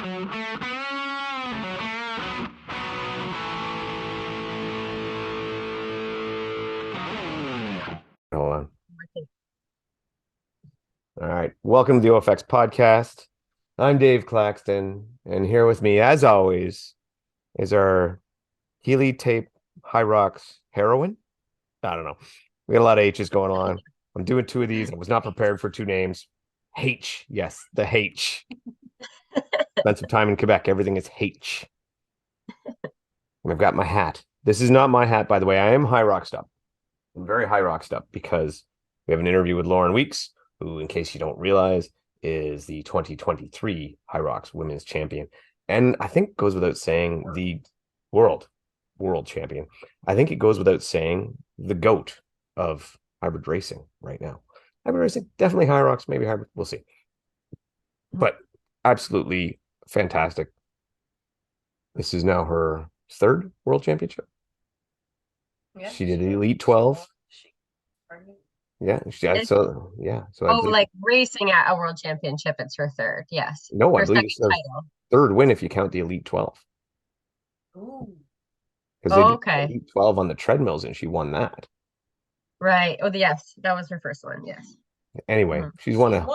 Hold on. All right. Welcome to the Ofx podcast. I'm Dave Claxton, and here with me, as always, is our Healy tape Hyrox heroine. I don't know. We got a lot of H's going on. I'm doing two of these. I was not prepared for two names. H. Yes, the H. Spent some time in Quebec. Everything is H. And I've got my hat. This is not my hat, by the way. I am Hyroxed up. I'm very Hyroxed up because we have an interview with Lauren Weeks, who, in case you don't realize, is the 2023 Hyrox Women's Champion. And I think goes without saying, the world champion. I think it goes without saying, the GOAT of hybrid racing right now. Hybrid racing, definitely Hyrox, maybe hybrid, we'll see. But absolutely fantastic. This is now her third world championship. Yeah, she did Elite 12. Yeah, so like racing at a world championship, it's her third. Yes. No, I her believe it's her third win if you count the Elite 12. Ooh. Because they did Elite 12 on the treadmills and she won that. Right. Oh, yes, that was her first one. Yes. Anyway, she's won so many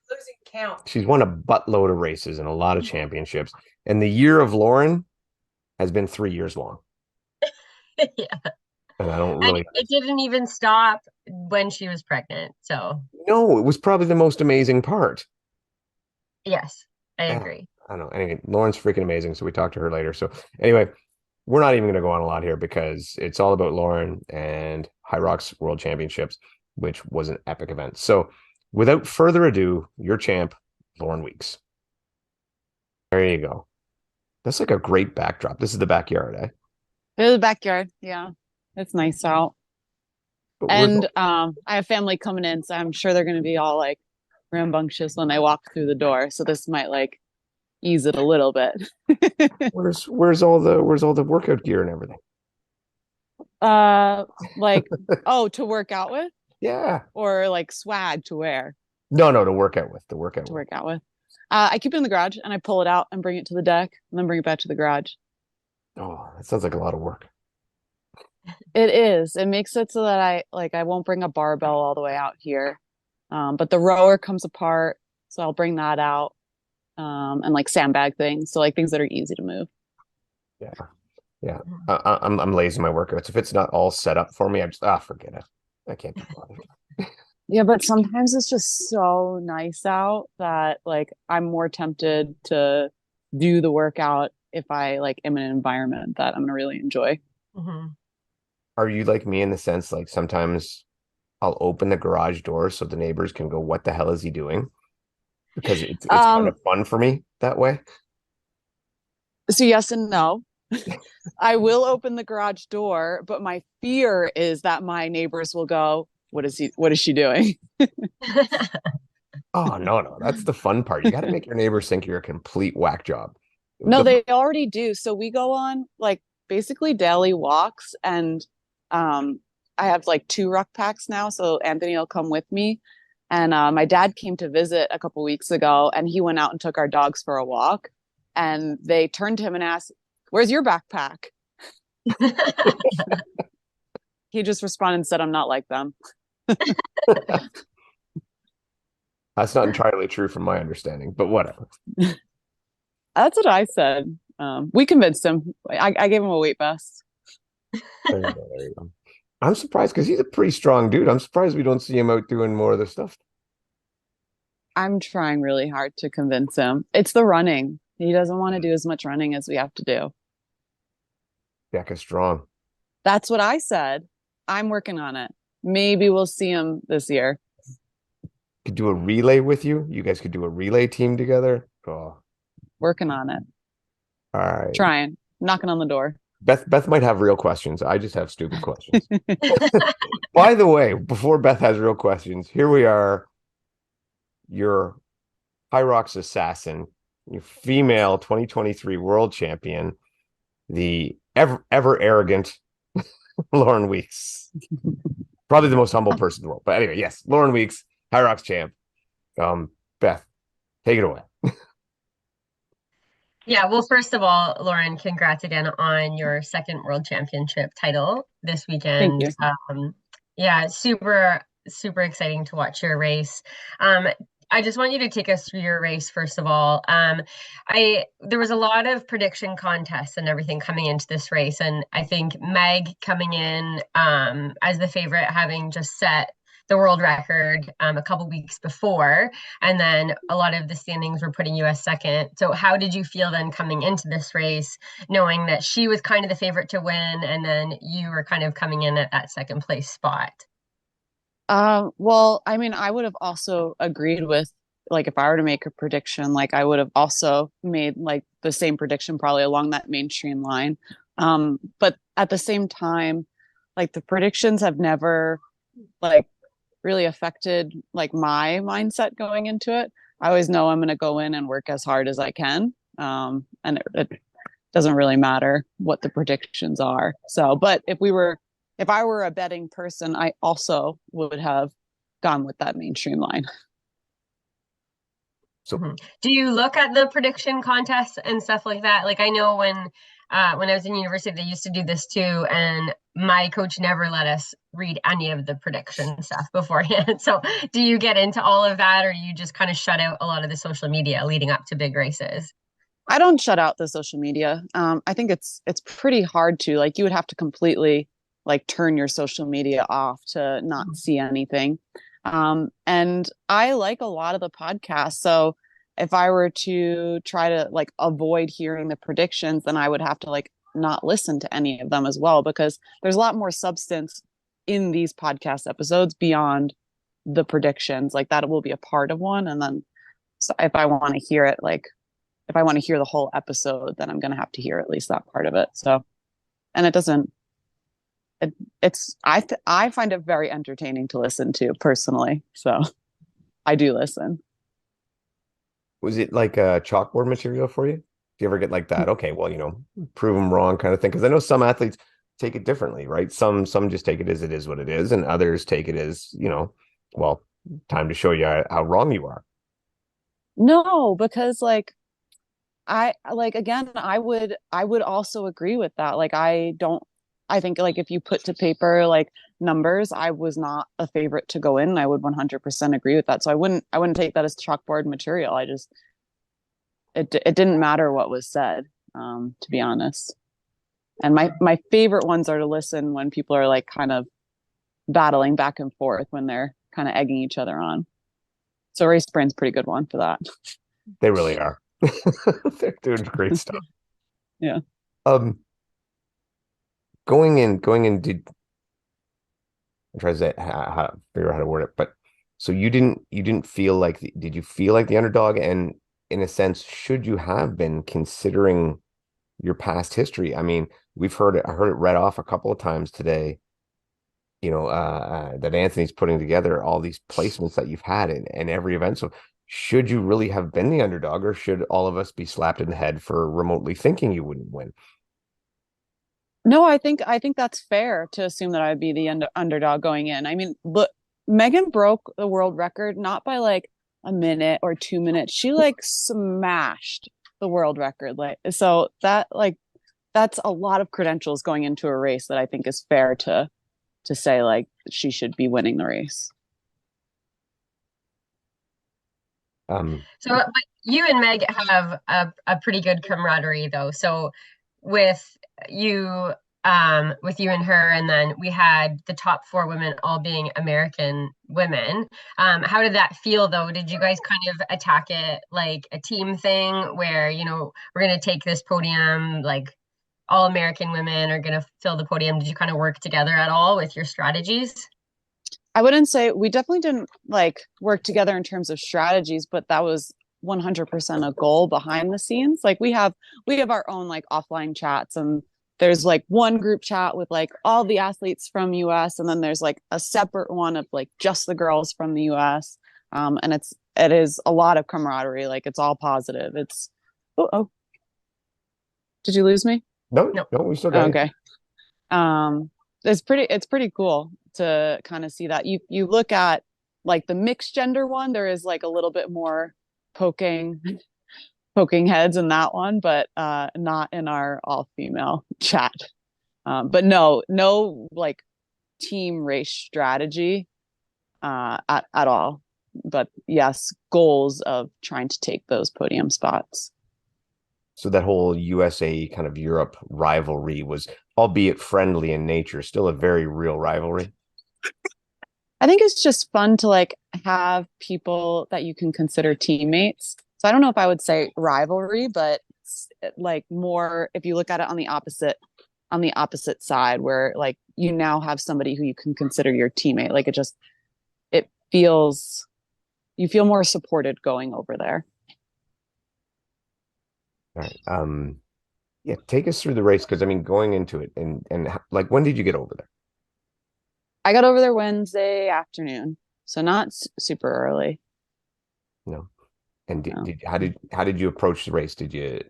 we're losing count. She's won a buttload of races and a lot of championships. And the year of Lauren has been 3 years long. Yeah. And I don't really. And it didn't even stop when she was pregnant. So no, it was probably the most amazing part. Yes, I agree. I don't know. Anyway, Lauren's freaking amazing. So we talked to her later. So anyway, we're not even going to go on a lot here because it's all about Lauren and Hyrox World Championships, which was an epic event. So without further ado, your champ, Lauren Weeks. There you go. That's like a great backdrop. This is the backyard, eh? It is the backyard. Yeah. It's nice out. And I have family coming in, so I'm sure they're going to be all like rambunctious when they walk through the door. So this might like ease it a little bit. where's all the workout gear and everything? To work out with? Yeah. Or like swag to wear? No, to work out with. Work out with. I keep it in the garage and I pull it out and bring it to the deck and then bring it back to the garage. Oh, that sounds like a lot of work. It is. It makes it so that I won't bring a barbell all the way out here. But the rower comes apart, so I'll bring that out. And like sandbag things, so like things that are easy to move. Yeah. I'm lazy in my workouts. If it's not all set up for me, I just forget it. I can't be bothered. Yeah, but sometimes it's just so nice out that like I'm more tempted to do the workout if I like am in an environment that I'm gonna really enjoy. Mm-hmm. Are you like me in the sense like sometimes I'll open the garage door so the neighbors can go, "What the hell is he doing?" Because it's kind of fun for me that way. So yes and no. I will open the garage door, but my fear is that my neighbors will go, what is she doing? Oh, no. That's the fun part. You got to make your neighbors think you're a complete whack job. No, they already do. So we go on like basically daily walks and I have like 2 ruck packs now. So Anthony will come with me. And my dad came to visit a couple weeks ago and he went out and took our dogs for a walk and they turned to him and asked, "Where's your backpack?" He just responded and said, "I'm not like them." That's not entirely true from my understanding, but whatever. That's what I said. We convinced him. I gave him a weight vest. There you go. I'm surprised because he's a pretty strong dude. I'm surprised we don't see him out doing more of this stuff. I'm trying really hard to convince him. It's the running. He doesn't want to do as much running as we have to do. Becca's strong. That's what I said. I'm working on it. Maybe we'll see him this year. Could do a relay with you. You guys could do a relay team together. Oh. Working on it. All right. Trying. Knocking on the door. Beth might have real questions. I just have stupid questions. By the way, before Beth has real questions, here we are. Your Hyrox assassin, your female 2023 world champion, the ever arrogant Lauren Weeks. Probably the most humble person in the world. But anyway, yes, Lauren Weeks, Hyrox champ. Beth, take it away. Yeah, well, first of all, Lauren, congrats again on your second World Championship title this Thank weekend. you. Yeah, super exciting to watch your race. Um, I just want you to take us through your race first of all. There was a lot of prediction contests and everything coming into this race, and I think Meg coming in as the favorite, having just set the world record a couple weeks before, and then a lot of the standings were putting you as second. So how did you feel then coming into this race, knowing that she was kind of the favorite to win, and then you were kind of coming in at that second place spot? Well, I mean, I would have also agreed with like if I were to make a prediction, like I would have also made like the same prediction probably along that mainstream line. But at the same time, like the predictions have never like really affected like my mindset going into it. I always know I'm going to go in and work as hard as I can. And it doesn't really matter what the predictions are. So, but if I were a betting person, I also would have gone with that mainstream line. So Do you look at the prediction contests and stuff like that? Like I know when I was in university, they used to do this too, and my coach never let us read any of the prediction stuff beforehand. So do you get into all of that, or you just kind of shut out a lot of the social media leading up to big races? I don't shut out the social media. I think it's pretty hard to like you would have to completely like turn your social media off to not see anything. And I like a lot of the podcasts. So if I were to try to like avoid hearing the predictions, then I would have to like not listen to any of them as well because there's a lot more substance in these podcast episodes beyond the predictions. Like that will be a part of one, and then so if I want to hear it, like if I want to hear the whole episode, then I'm going to have to hear at least that part of it. So, and it doesn't, I find it very entertaining to listen to personally. So I do listen. was it like a chalkboard material for you? Do you ever get like that? Okay, well, prove them wrong kind of thing. Because I know some athletes take it differently, right? Some just take it as it is what it is, and others take it as, well, time to show you how wrong you are. No, because like, I like again, I would also agree with that. Like I don't I think like if you put to paper like numbers, I was not a favorite to go in. And I would 100% agree with that. So I wouldn't take that as chalkboard material. I just it didn't matter what was said, to be honest. And my favorite ones are to listen when people are like kind of battling back and forth when they're kind of egging each other on. So Race Brain's a pretty good one for that. They really are. They're doing great stuff. Yeah. Um, going in, I'm trying to say figure out how to word it, but so you didn't feel like did you feel like the underdog? And in a sense, should you have been considering your past history? I mean, I heard it read off a couple of times today, that Anthony's putting together all these placements that you've had in every event. So should you really have been the underdog, or should all of us be slapped in the head for remotely thinking you wouldn't win? No, I think that's fair to assume that I'd be the underdog going in. I mean, but Megan broke the world record not by like a minute or 2 minutes. She like smashed the world record. Like so that like that's a lot of credentials going into a race that I think is fair to say like she should be winning the race. So, but you and Meg have a pretty good camaraderie though. So with you with you and her, and then we had the top four women all being American women. How did that feel though? Did you guys kind of attack it like a team thing where, we're gonna take this podium, like all American women are gonna fill the podium? Did you kind of work together at all with your strategies? I wouldn't say we definitely didn't like work together in terms of strategies, but that was 100% a goal behind the scenes. Like we have our own like offline chats, and there's like one group chat with like all the athletes from US, and then there's like a separate one of like just the girls from the US. And it is a lot of camaraderie. Like it's all positive. It's oh, did you lose me? No, No. no, we still got it. Okay. It's pretty cool to kind of see that. You look at like the mixed gender one, there is like a little bit more poking poking heads in that one, but not in our all-female chat. But no like team race strategy at all. But yes, goals of trying to take those podium spots. So that whole USA kind of Europe rivalry was, albeit friendly in nature, still a very real rivalry. I think it's just fun to like have people that you can consider teammates. So I don't know if I would say rivalry, but like more if you look at it on the opposite side where like you now have somebody who you can consider your teammate. Like it feels you feel more supported going over there. All right. Yeah, take us through the race because I mean, going into it and like, when did you get over there? I got over there Wednesday afternoon, so not super early. No. And No. how did you approach the race? Did you,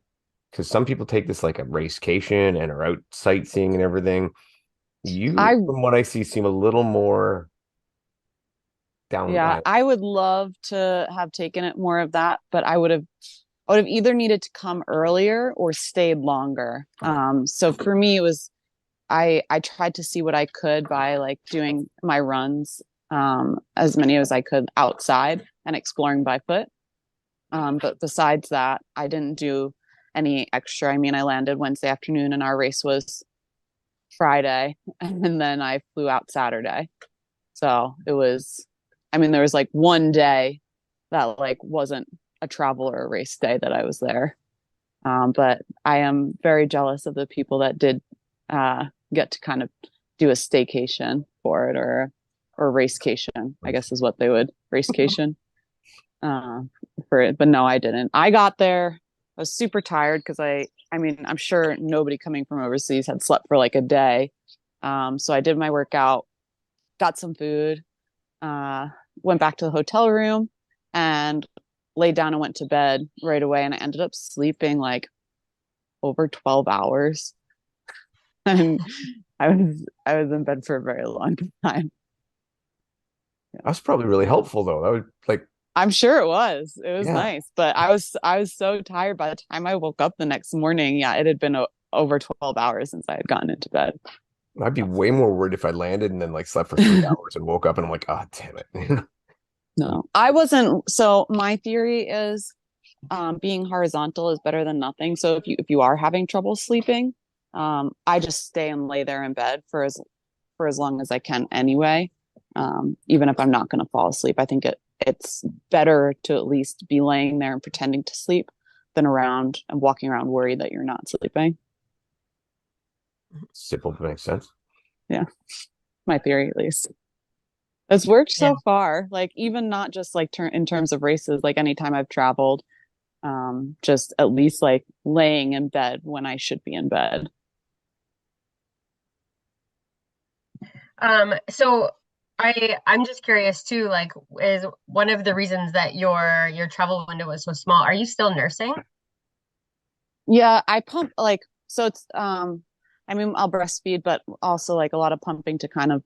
because some people take this like a racecation and are out sightseeing and everything. You, I from what I see, seem a little more down. Yeah, I would love to have taken it more of that, but I would have either needed to come earlier or stayed longer. So for me, it was I tried to see what I could by like doing my runs, as many as I could outside and exploring by foot. But besides that, I didn't do any extra. I mean, I landed Wednesday afternoon and our race was Friday, and then I flew out Saturday. So it was, I mean, there was like one day that like wasn't a travel or a race day that I was there. But I am very jealous of the people that did get to kind of do a staycation for it or racecation, I guess is what they would racecation for it. But no, I didn't. I got there. I was super tired because I mean, I'm sure nobody coming from overseas had slept for like a day. So I did my workout, got some food, went back to the hotel room and laid down and went to bed right away. And I ended up sleeping like over 12 hours. And I was in bed for a very long time. That's probably really helpful though. That would like, I'm sure it was. It was yeah, nice, but I was so tired by the time I woke up the next morning. Yeah, it had been over 12 hours since I had gotten into bed. I'd be way more worried if I landed and then like slept for 3 hours and woke up and I'm like, oh, damn it. No, I wasn't. So my theory is being horizontal is better than nothing. So if you are having trouble sleeping, I just stay and lay there in bed for as long as I can anyway. Even if I'm not going to fall asleep, I think it's better to at least be laying there and pretending to sleep than around and walking around worried that you're not sleeping. Simple, makes sense. Yeah, my theory at least. It's worked Yeah. so far. Like even not just like in terms of races, like anytime I've traveled, just at least like laying in bed when I should be in bed. So I'm just curious too, like is one of the reasons that your travel window was so small, are you still nursing? Yeah, I pump like so it's I mean I'll breastfeed, but also like a lot of pumping to kind of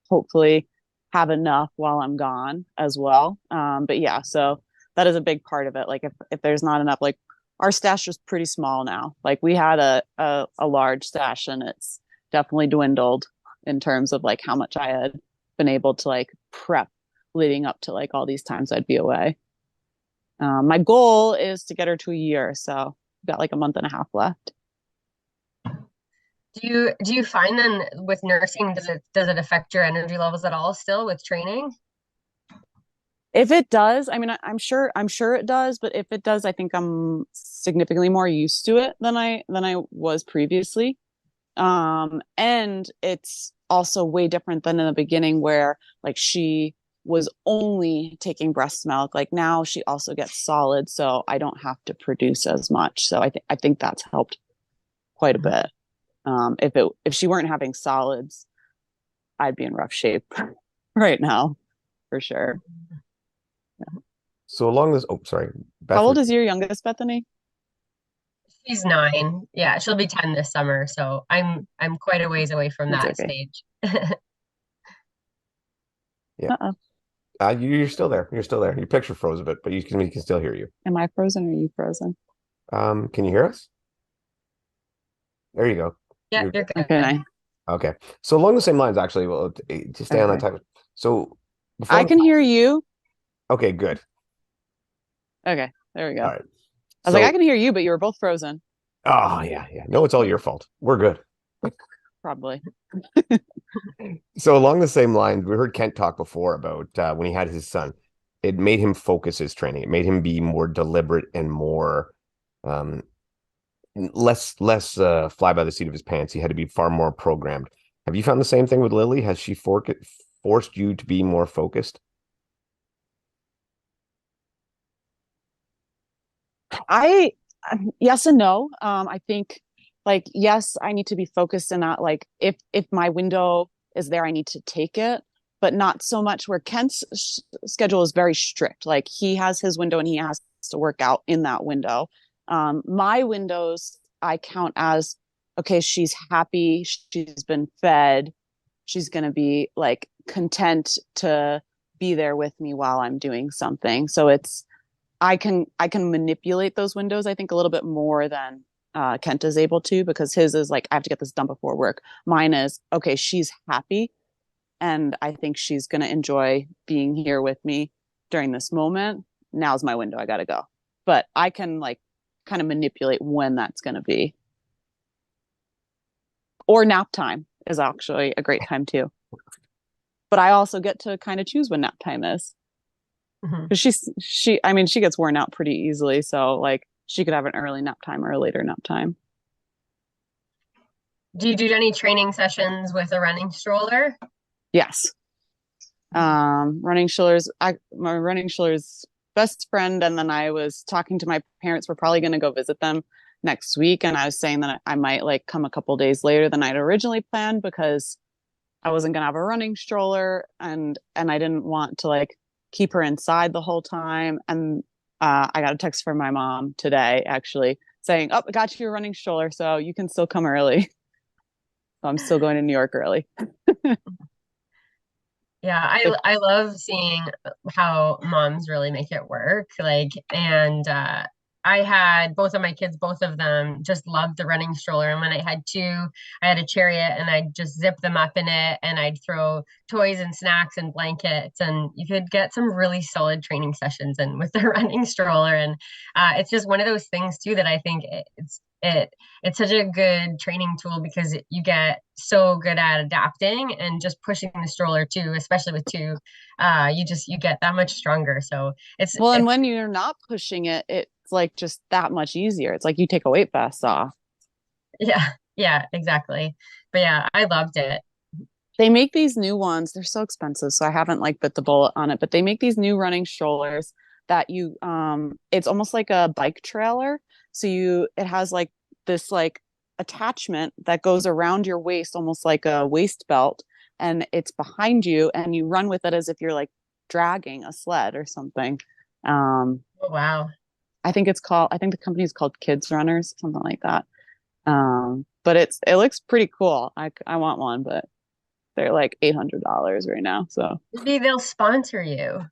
hopefully have enough while I'm gone as well. But yeah, so that is a big part of it. Like if there's not enough, like our stash is pretty small now. Like we had a large stash and it's definitely dwindled in terms of like how much I had been able to like prep leading up to like all these times I'd be away. My goal is to get her to a year, so we've got like a month and a half left. Do you find then with nursing, does it affect your energy levels at all still with training? If it does, I mean, I'm sure it does, but if it does, I think I'm significantly more used to it than I was previously. And it's also way different than in the beginning where like she was only taking breast milk. Like now she also gets solid, so I don't have to produce as much. So I think that's helped quite a bit. If she weren't having solids, I'd be in rough shape right now for sure. So along this, oh, sorry, How old Beth. is your youngest, Bethany? She's 9. Yeah, she'll be 10 this summer, so I'm quite a ways away from That's that okay. stage. Yeah. Uh-oh. You're still there. You're still there. Your picture froze a bit, but we can still hear you. Am I frozen or are you frozen? Can you hear us? There you go. Yeah, You're you're good. Okay, good. nice. Okay. So along the same lines, actually, well, just stay on that Okay. type. So I before. can hear you. Okay, good. Okay, there we go. All right. I was like, I So, can hear you, but you were both frozen. oh yeah, yeah. No, it's all your fault. We're good. Probably. So along the same lines, we heard Kent talk before about when he had his son. It made him focus his training. It made him be more deliberate and more um, less fly by the seat of his pants. He had to be far more programmed. Have you found the same thing with Lily? Has she forced you to be more focused? I yes and no. I think like yes, I need to be focused and not like if my window is there, I need to take it, but not so much where Kent's schedule is very strict. Like he has his window and he has to work out in that window. My windows I count as okay, she's happy, she's been fed, she's gonna be like content to be there with me while I'm doing something. So it's I can manipulate those windows, I think, a little bit more than Kent is able to because his is like I have to get this done before work. Mine is okay, she's happy and I think she's gonna enjoy being here with me during this moment. Now's my window, I gotta go. But I can like kind of manipulate when that's gonna be. Or nap time is actually a great time too. But I also get to kind of choose when nap time is. Mhm. Because she gets worn out pretty easily, so like she could have an early nap time or a later nap time. Do you do any training sessions with a running stroller? Yes. My running shoulders best friend, and then I was talking to my parents. We're probably going to go visit them next week, and I was saying that I might like come a couple days later than I'd originally planned because I wasn't going to have a running stroller, and I didn't want to like keep her inside the whole time. And I got a text from my mom today actually saying, "Oh, I got you a running stroller, so you can still come early." So I'm still going to New York early. Yeah, If I love seeing how moms really make it work. Like, and I had both of my kids, both of them just loved the running stroller. And when I had two, I had a chariot and I'd just zip them up in it and I'd throw toys and snacks and blankets and you could get some really solid training sessions in with the running stroller. And it's just one of those things too that I think it's such a good training tool because you get so good at adapting and just pushing the stroller too, especially with two. You get that much stronger. So well, and it's when you're not pushing it, it's like just that much easier. It's like you take a weight vest off. yeah, yeah, exactly. But yeah, I loved it. They make these new ones. They're so expensive, so I haven't like bit the bullet on it, but they make these new running strollers that you it's almost like a bike trailer. So it has like this like attachment that goes around your waist almost like a waist belt and it's behind you and you run with it as if you're like dragging a sled or something. Um Oh, wow. I think the company is called Kids Runners, something like that. But it looks pretty cool. I want one, but they're like $800 right now. So Maybe they'll sponsor you.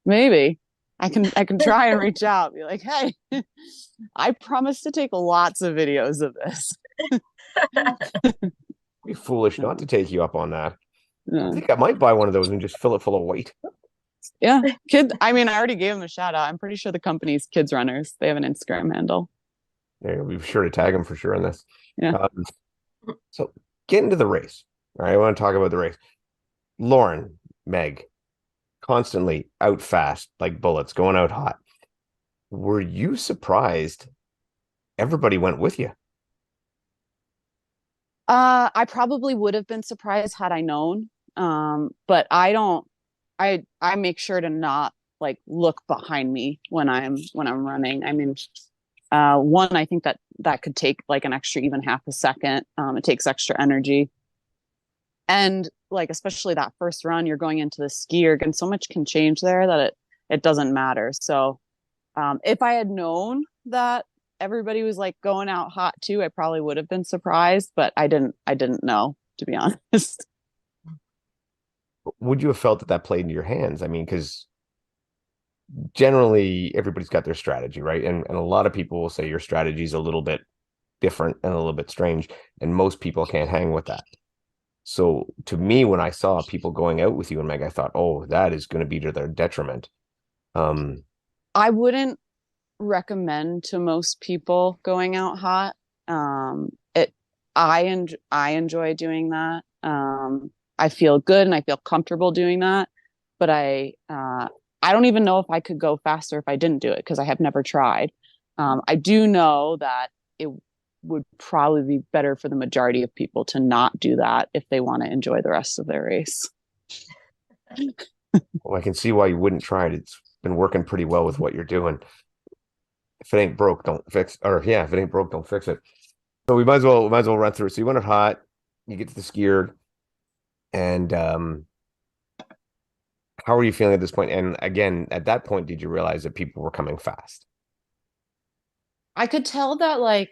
maybe I can try and reach out, be like, hey, I promise to take lots of videos of this. Be foolish not to take you up on that. I Yeah. think I might buy one of those and just fill it full of weight. Yeah. I mean, I already gave them a shout out. I'm pretty sure the company's Kids Runners. They have an Instagram handle. Yeah, we'll be sure to tag him for sure in this. Yeah. So get into the race. All right, I want to talk about the race. Lauren, Meg, constantly out fast like bullets, going out hot. Were you surprised everybody went with you? I probably would have been surprised had I known. But I don't I make sure to not like look behind me when I'm running. I mean, one, I think that could take like an extra even half a second. It takes extra energy. And like especially that first run, you're going into the ski erg and so much can change there that it doesn't matter. So if I had known that everybody was like going out hot too, I probably would have been surprised, but I didn't know, to be honest. would you have felt that that played into your hands? I mean, because generally everybody's got their strategy, right? And a lot of people will say your strategy is a little bit different and a little bit strange, and most people can't hang with that. So to me, when I saw people going out with you and Meg, I thought, oh, that is going to be to their detriment. I wouldn't recommend to most people going out hot. It I enjoy doing that. I feel good and I feel comfortable doing that, but I don't even know if I could go faster if I didn't do it because I have never tried. I do know that it would probably be better for the majority of people to not do that if they want to enjoy the rest of their race. Well, I can see why you wouldn't try it. It's been working pretty well with what you're doing. If it ain't broke, don't fix. Or yeah, if it ain't broke, don't fix it. So we might as well run through. So you went it hot. You get to the skier, and how are you feeling at this point? And again, at that point, did you realize that people were coming fast? I could tell that like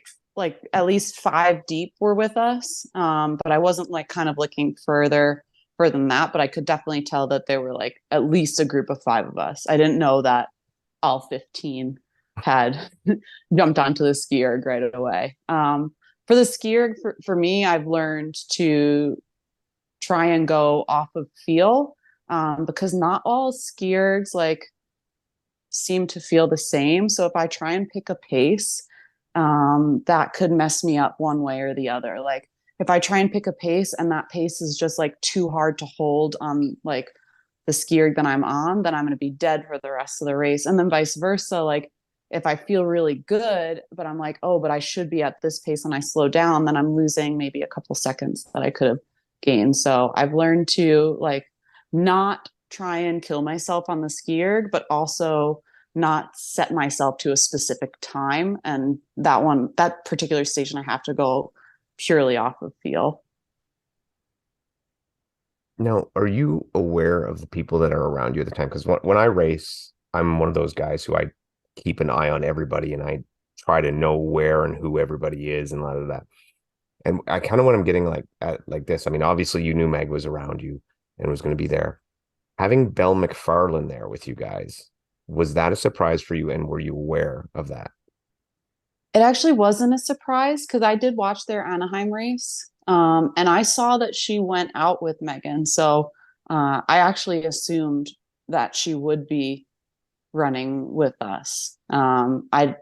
at least five deep were with us. But I wasn't like kind of looking further than that, but I could definitely tell that there were like at least a group of five of us. I didn't know that all 15 had jumped onto the ski erg right away. For the ski erg, for me, I've learned to try and go off of feel, because not all ski ergs like seem to feel the same. So if I try and pick a pace, that could mess me up one way or the other. Like if I try and pick a pace and that pace is just like too hard to hold on like the ski erg that I'm on, then I'm going to be dead for the rest of the race. And then vice versa. Like if I feel really good, but I'm like, oh, but I should be at this pace and I slow down, then I'm losing maybe a couple seconds that I could have gained. So I've learned to like not try and kill myself on the ski erg, but also not set myself to a specific time. And that particular station, I have to go purely off of feel. Now, are you aware of the people that are around you at the time? Because when I race, I'm one of those guys who I keep an eye on everybody and I try to know where and who everybody is and a lot of that. And I kind of what I'm getting like at like this. I mean, obviously you knew Meg was around you and was going to be there. Having Belle McFarlane there with you guys, was that a surprise for you? And were you aware of that? It actually wasn't a surprise because I did watch their Anaheim race. And I saw that she went out with Megan. So I actually assumed that she would be running with us. I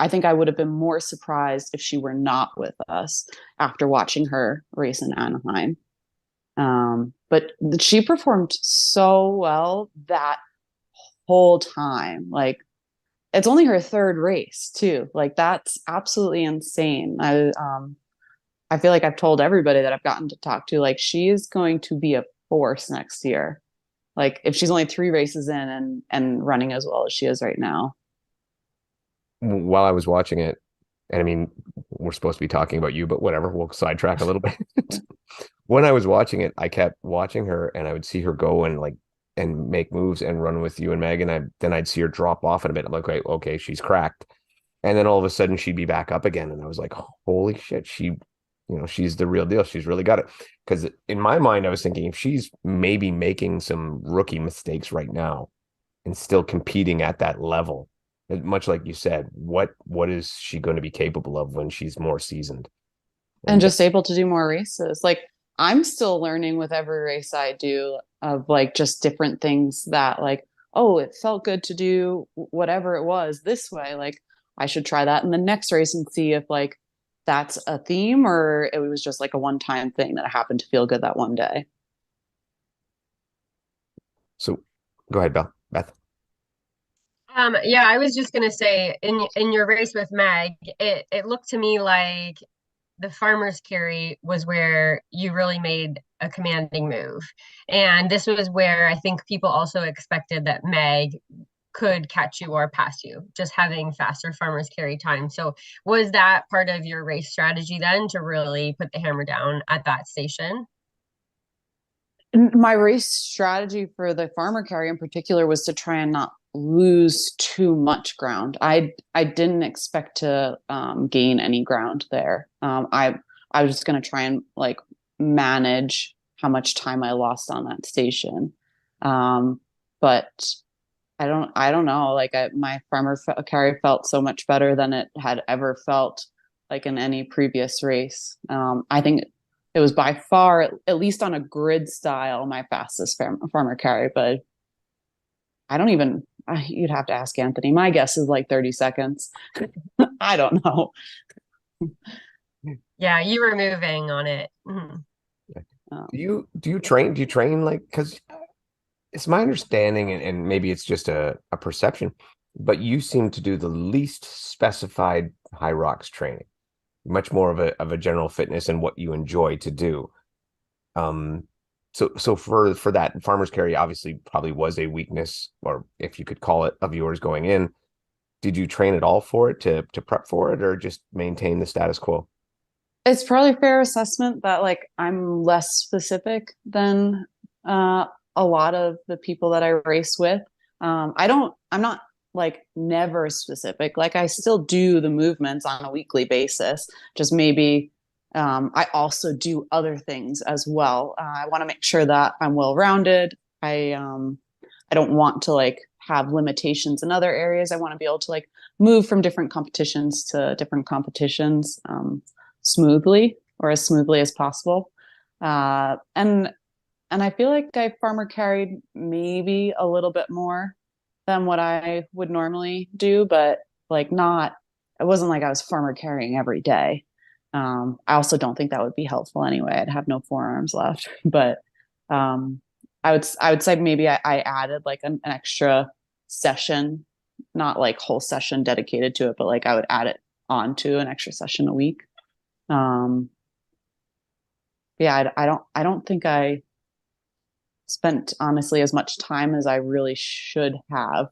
think I would have been more surprised if she were not with us after watching her race in Anaheim. But she performed so well that whole time. Like it's only her third race too. Like that's absolutely insane. I feel like I've told everybody that I've gotten to talk to, like she is going to be a force next year. Like if she's only three races in and running as well as she is right now. While I was watching it, and I mean, we're supposed to be talking about you, but whatever, we'll sidetrack a little bit. When I was watching it, I kept watching her and I would see her go and like and make moves and run with you and Meg, and then I'd see her drop off in a bit. I'm like, okay, she's cracked. And then all of a sudden she'd be back up again. And I was like, holy shit, she's the real deal. She's really got it. Because in my mind, I was thinking if she's maybe making some rookie mistakes right now and still competing at that level, much like you said, what is she going to be capable of when she's more seasoned? And just able to do more races. Like I'm still learning with every race I do of like just different things that like, oh, it felt good to do whatever it was this way. Like I should try that in the next race and see if like that's a theme or it was just like a one-time thing that happened to feel good that one day. So go ahead, Beth. Yeah, I was just gonna say in your race with Meg, it looked to me like the farmer's carry was where you really made a commanding move. And this was where I think people also expected that Meg could catch you or pass you, just having faster farmer's carry time. So was that part of your race strategy then to really put the hammer down at that station? My race strategy for the farmer carry in particular was to try and not lose too much ground. I didn't expect to gain any ground there. I was just going to try and like manage how much time I lost on that station. But I don't know. Like my farmer carry felt so much better than it had ever felt like in any previous race. I think it was by far, at least on a grid style, my fastest farmer carry, but I don't even, you'd have to ask Anthony. My guess is like 30 seconds. I don't know. Yeah, you were moving on it. Do you train like, because it's my understanding, and maybe it's just a perception, but you seem to do the least specified Hyrox training, much more of a general fitness and what you enjoy to do. So for that, farmer's carry obviously probably was a weakness, or if you could call it, of yours going in. Did you train at all for it to prep for it, or just maintain the status quo? It's probably a fair assessment that like I'm less specific than a lot of the people that I race with. I'm not like never specific. Like I still do the movements on a weekly basis, just maybe I also do other things as well. I want to make sure that I'm well-rounded. I don't want to like have limitations in other areas. I want to be able to like move from different competitions to different competitions smoothly, or as smoothly as possible. And I feel like I farmer carried maybe a little bit more than what I would normally do, but like not, it wasn't like I was farmer carrying every day. I also don't think that would be helpful anyway. I'd have no forearms left. But I would say maybe I added like an extra session, not like whole session dedicated to it, but like I would add it onto an extra session a week. Yeah, I don't think I spent honestly as much time as I really should have.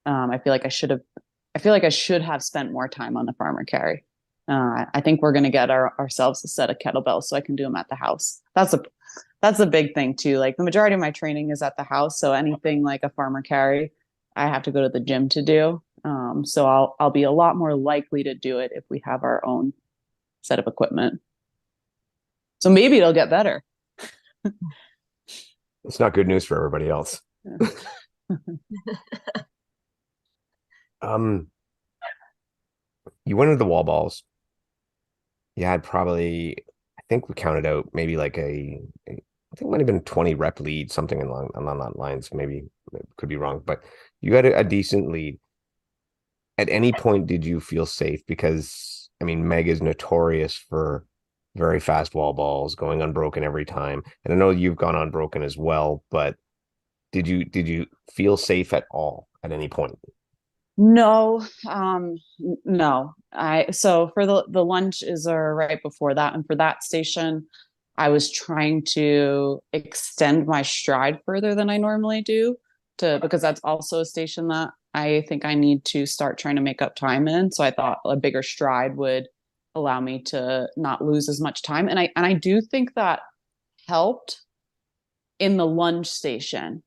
I feel like I should have spent more time on the farmer carry. I think we're going to get ourselves a set of kettlebells so I can do them at the house. That's a big thing too. Like the majority of my training is at the house. So anything like a farmer carry, I have to go to the gym to do. So I'll be a lot more likely to do it if we have our own set of equipment. So maybe it'll get better. It's not good news for everybody else. You went into the wall balls. You had probably, I think we counted out maybe like I think it might have been 20 rep lead, something along that lines. Maybe could be wrong, but you had a decent lead. At any point, did you feel safe? Because I mean, Meg is notorious for very fast wall balls, going unbroken every time. And I know you've gone unbroken as well, but did you feel safe at all at any point? No, no. So for the lunges are right before that, and for that station, I was trying to extend my stride further than I normally do, because that's also a station that I think I need to start trying to make up time in. So I thought a bigger stride would allow me to not lose as much time, and I do think that helped in the lunge station.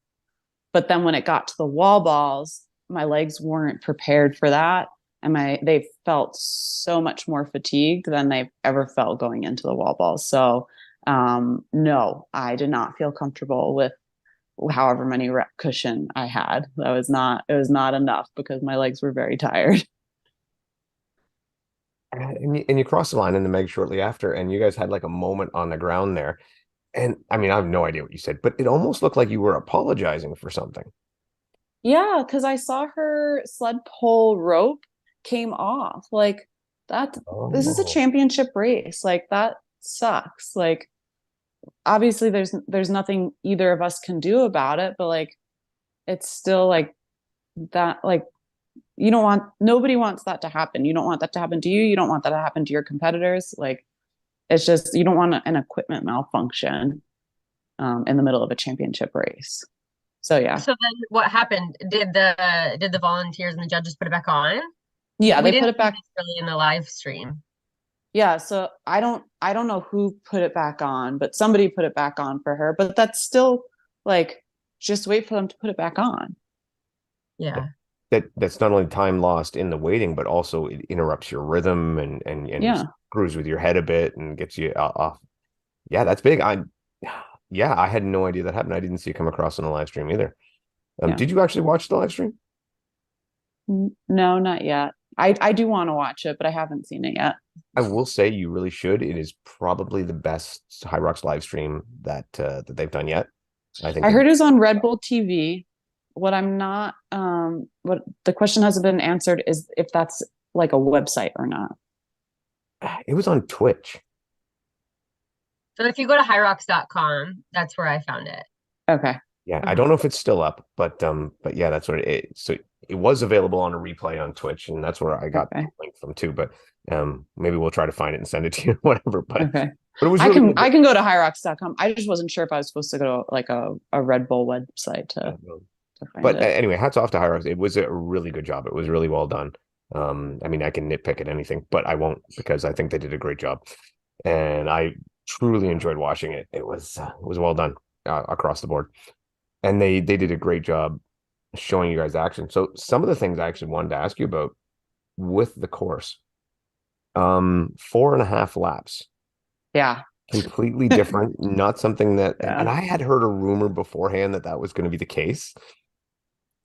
But then when it got to the wall balls, my legs weren't prepared for that, and they felt so much more fatigued than they've ever felt going into the wall balls. So no, I did not feel comfortable with however many rep cushion I had. It was not enough because my legs were very tired. And you crossed the line in the Meg shortly after, and you guys had like a moment on the ground there. And I mean, I have no idea what you said, but it almost looked like you were apologizing for something. Yeah, because I saw her sled pole rope came off. Like that, this is a Oh, championship race. Like that sucks. Like obviously there's nothing either of us can do about it, but like it's still like that, like nobody wants that to happen. You don't want that to happen to you. You don't want that to happen to your competitors. Like it's just, you don't want an equipment malfunction in the middle of a championship race. So yeah. So then what happened? Did the volunteers and the judges put it back on? Yeah, We they put didn't it see back. this really in the live stream. Yeah, so I don't know who put it back on, but somebody put it back on for her. But that's still like, just wait for them to put it back on. Yeah. that's not only time lost in the waiting, but also it interrupts your rhythm and Yeah. screws with your head a bit and gets you off. Yeah, that's big. Yeah, I had no idea that happened. I didn't see it come across on the live stream either. Yeah. Did you actually watch the live stream? No, not yet. I do want to watch it, but I haven't seen it yet. I will say you really should. It is probably the best Hyrox live stream that they've done yet. I think I heard it was on Red Bull TV. What I'm not, what the question hasn't been answered is if that's like a website or not. it was on Twitch. So if you go to hyrox.com, that's where I found it. Okay. Yeah, I don't know if it's still up, but yeah, that's what it is. So it was available on a replay on Twitch, and that's where I got the link from too. But maybe we'll try to find it and send it to you, whatever. But okay. But it was really good. I can go to hyrox.com. I just wasn't sure if I was supposed to go to like a Red Bull website to find But it. anyway, hats off to Hyrox. It was a really good job. It was really well done. I mean, I can nitpick at anything, but I won't because I think they did a great job, and I truly enjoyed watching it. It was well done across the board, and they did a great job showing you guys action. So some of the things I actually wanted to ask you about with the course, 4.5 laps. Yeah. Completely different, not something that, Yeah. and I had heard a rumor beforehand that was going to be the case.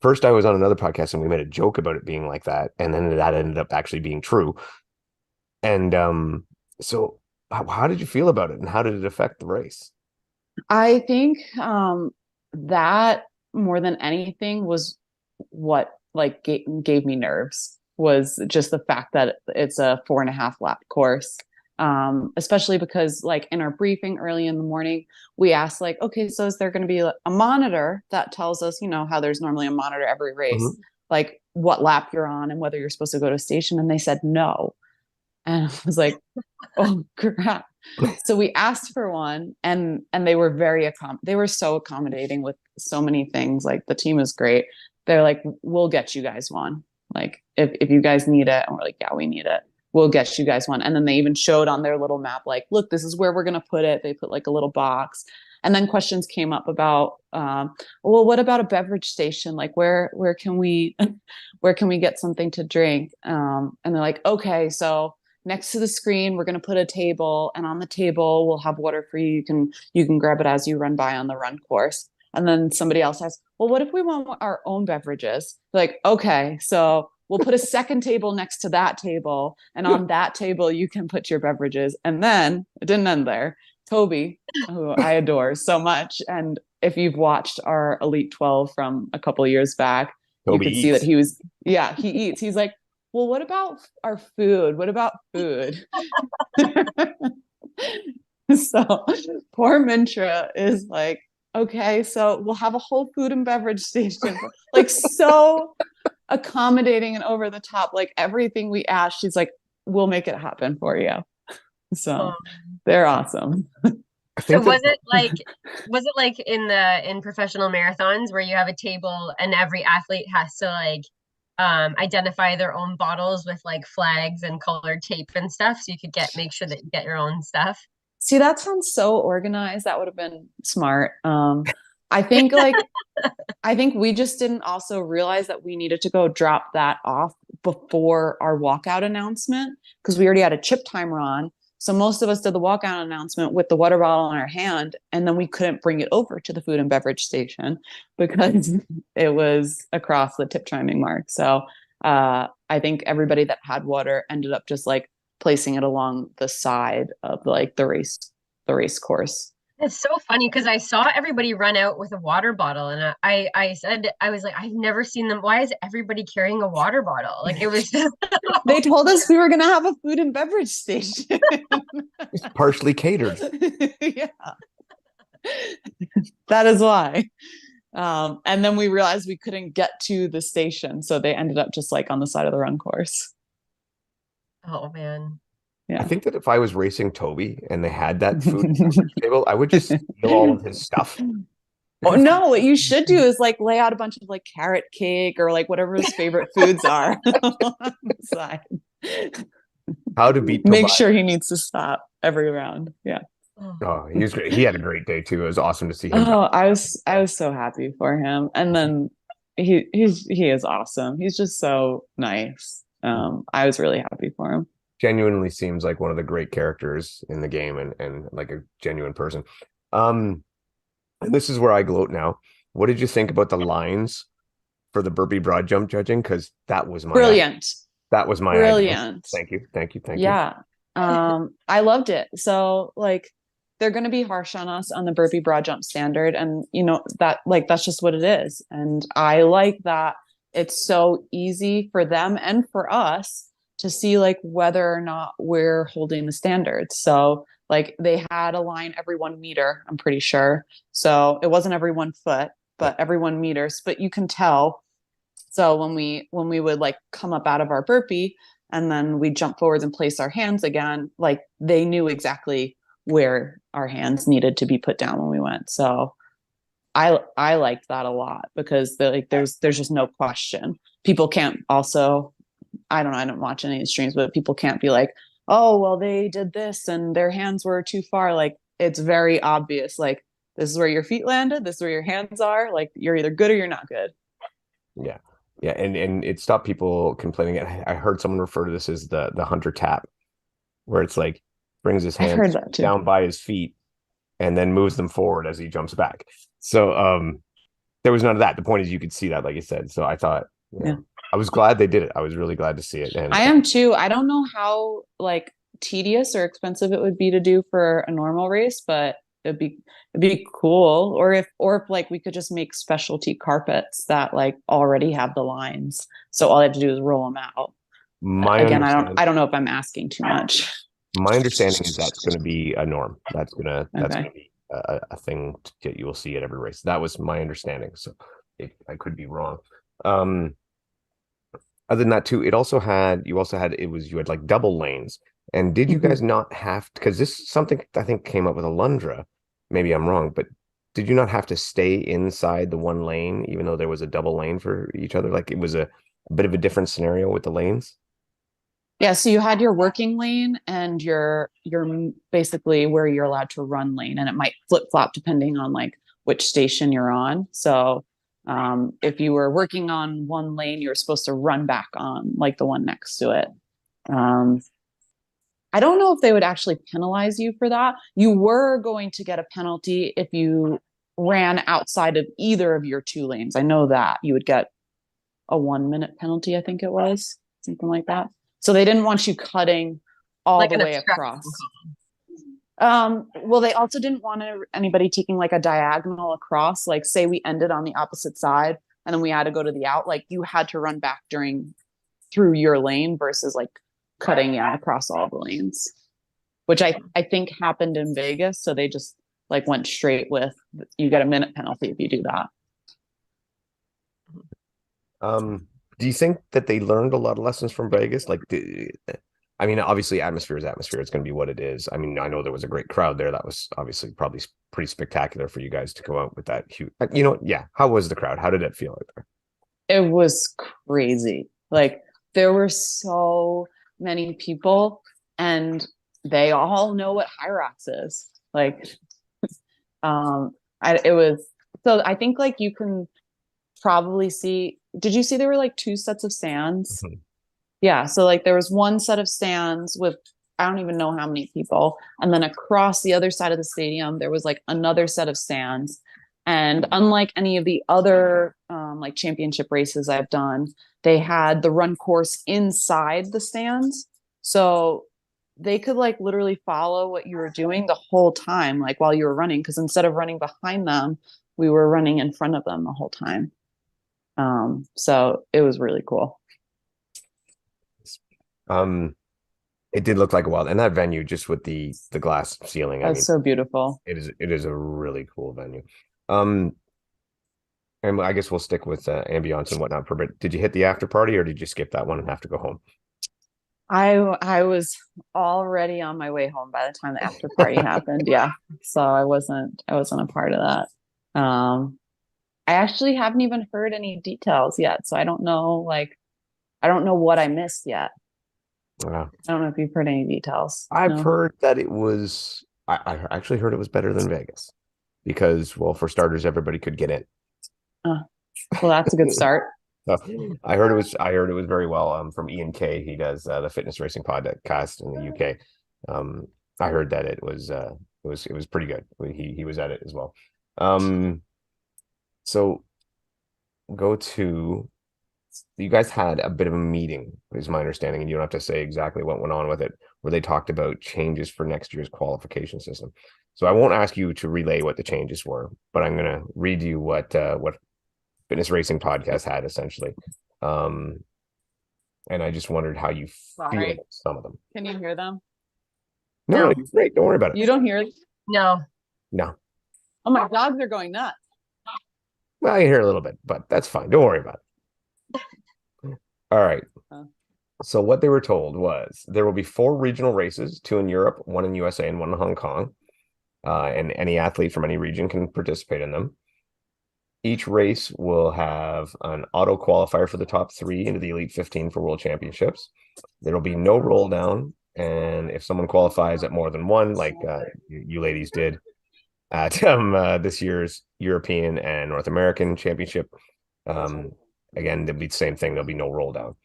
First, I was on another podcast and we made a joke about it being like that, and then that ended up actually being true. And so how did you feel about it, and how did it affect the race? I think that more than anything was what like gave me nerves, was just the fact that it's a 4.5 lap course. Especially because like in our briefing early in the morning, we asked like, okay, so is there going to be a monitor that tells us, you know, how there's normally a monitor every race, like what lap you're on and whether you're supposed to go to a station? And they said no. And I was like, oh crap. So we asked for one, and they were they were so accommodating with so many things. Like the team is great. They're like, we'll get you guys one. Like if you guys need it. And we're like, yeah, we need it. We'll get you guys one. And then they even showed on their little map, like, look, this is where we're going to put it. They put like a little box. And then questions came up about, well, what about a beverage station? Like where can we get something to drink? And they're like, okay, so next to the screen, we're going to put a table, and on the table, we'll have water for you. You can grab it as you run by on the run course. And then somebody else asked, well, what if we want our own beverages? Like, okay, so we'll put a second table next to that table, and on that table, you can put your beverages. And then it didn't end there. Toby, who I adore so much, and if you've watched our Elite 12 from a couple of years back, Toby you could see that he eats. He's like, well, what about our food? What about food? So poor Mintra is like, okay, so we'll have a whole food and beverage station. Like so accommodating and over the top, like everything we asked, she's like, we'll make it happen for you. So they're awesome. So was it like in professional marathons where you have a table and every athlete has to like identify their own bottles with like flags and colored tape and stuff, so you could make sure that you get your own stuff? See, that sounds so organized. That would have been smart. I think we just didn't also realize that we needed to go drop that off before our walkout announcement, because we already had a chip timer on. So most of us did the walkout announcement with the water bottle in our hand, and then we couldn't bring it over to the food and beverage station because it was across the tip timing mark. So I think everybody that had water ended up just like placing it along the side of like the race course. It's so funny because I saw everybody run out with a water bottle, and I said, I was like, I've never seen them. Why is everybody carrying a water bottle? Like it was just they told us we were going to have a food and beverage station. It's partially catered. Yeah. That is why. And then we realized we couldn't get to the station, so they ended up just like on the side of the run course. Oh man. Yeah. I think that if I was racing Toby and they had that food and beverage table, I would just steal all of his stuff. Oh no, what you should do is like lay out a bunch of like carrot cake or like whatever his favorite foods are on the side. How to beat Make Tobias. sure he needs to stop every round. Yeah. Oh, he was great. He had a great day too. It was awesome to see him. Oh, I was so happy for him. And then he is awesome. He's just so nice. I was really happy for him. Genuinely seems like one of the great characters in the game, and like a genuine person. And this is where I gloat now. What did you think about the lines for the burpee broad jump judging? Because that was my idea. Brilliant. That was my idea. Brilliant. Thank you. Thank you. Thank you. Yeah. I loved it. So like they're going to be harsh on us on the burpee broad jump standard. And you know, that like, that's just what it is. And I like that it's so easy for them and for us to see like whether or not we're holding the standards. So like they had a line every 1 meter, I'm pretty sure. So it wasn't every 1 foot, but every 1 meters, but you can tell. So when we would like come up out of our burpee and then we jump forwards and place our hands again, like they knew exactly where our hands needed to be put down when we went. So I liked that a lot because like there's just no question. People can't also, I don't know, I don't watch any of the streams, but people can't be like, oh well they did this and their hands were too far. Like it's very obvious, like this is where your feet landed, this is where your hands are, like you're either good or you're not good. Yeah. Yeah, and it stopped people complaining. I heard someone refer to this as the hunter tap, where it's like brings his hands down by his feet and then moves them forward as he jumps back. So there was none of that. The point is you could see that, like you said. So I thought, Yeah. I was glad they did it. I was really glad to see it. And I am too. I don't know how like tedious or expensive it would be to do for a normal race, but it'd be cool. Or if like we could just make specialty carpets that like already have the lines, so all I have to do is roll them out. Again, I don't know if I'm asking too much. My understanding is that's going to be a norm. That's gonna be a thing that you will see at every race. That was my understanding. So I could be wrong. Other than that too, you also had like double lanes. And did you guys not have, because this is something I think came up with Alundra, maybe I'm wrong, but did you not have to stay inside the one lane even though there was a double lane for each other? Like it was a bit of a different scenario with the lanes? Yeah, so you had your working lane and your basically where you're allowed to run lane, and it might flip-flop depending on like which station you're on. So if you were working on one lane, you're supposed to run back on like the one next to it. I don't know if they would actually penalize you for that. You were going to get a penalty if you ran outside of either of your 2 lanes. I know that you would get a 1-minute penalty, I think it was, something like that. So they didn't want you cutting all like the way across. Well, they also didn't want anybody taking like a diagonal across, like say we ended on the opposite side and then we had to go to the out, like you had to run back through your lane versus like cutting across all the lanes, which I think happened in Vegas. So they just like went straight with, you get a minute penalty if you do that. Do you think that they learned a lot of lessons from Vegas? Like, I mean, obviously atmosphere is atmosphere. It's going to be what it is. I mean, I know there was a great crowd there. That was obviously probably pretty spectacular for you guys to go out with that huge, yeah. How was the crowd? How did it feel out there? It was crazy. Like there were so many people and they all know what Hyrox is. Like, I think like you can probably see, did you see there were like 2 sets of stands? Mm-hmm. Yeah. So like there was one set of stands with, I don't even know how many people. And then across the other side of the stadium, there was like another set of stands. And unlike any of the other like championship races I've done, they had the run course inside the stands. So they could like literally follow what you were doing the whole time, like while you were running, because instead of running behind them, we were running in front of them the whole time. So it was really cool. It did look like a wild, and that venue just with the glass ceiling. That's so beautiful. It is a really cool venue. And I guess we'll stick with ambiance and whatnot for a bit. Did you hit the after party or did you skip that one and have to go home? I was already on my way home by the time the after party happened. Yeah. So I wasn't a part of that. I actually haven't even heard any details yet. So I don't know what I missed yet. Wow. I don't know if you've heard any details. I've heard that it was, I actually heard it was better than Vegas because, well, for starters, everybody could get in. Well, that's a good start. So I heard it was very well. From Ian K. He does the fitness racing podcast in the UK. I heard that it was pretty good. He was at it as well. So go to you guys had a bit of a meeting, is my understanding, and you don't have to say exactly what went on with it, where they talked about changes for next year's qualification system. So I won't ask you to relay what the changes were, but I'm gonna read you what Fitness Racing Podcast had essentially. And I just wondered how you feel Sorry. about some of them. Can you hear them? No, No. you're great. Don't worry about it. You don't hear? No. No. Oh, my dogs are going nuts. Well, you hear a little bit, but that's fine. Don't worry about it. All right. So what they were told was there will be 4 regional races, 2 in Europe, 1 in USA, and 1 in Hong Kong. And any athlete from any region can participate in them. Each race will have an auto qualifier for the top 3 into the Elite 15 for World Championships. There will be no roll down, and if someone qualifies at more than one, like you ladies did at this year's European and North American Championship, again, there'll be the same thing. There'll be no roll down.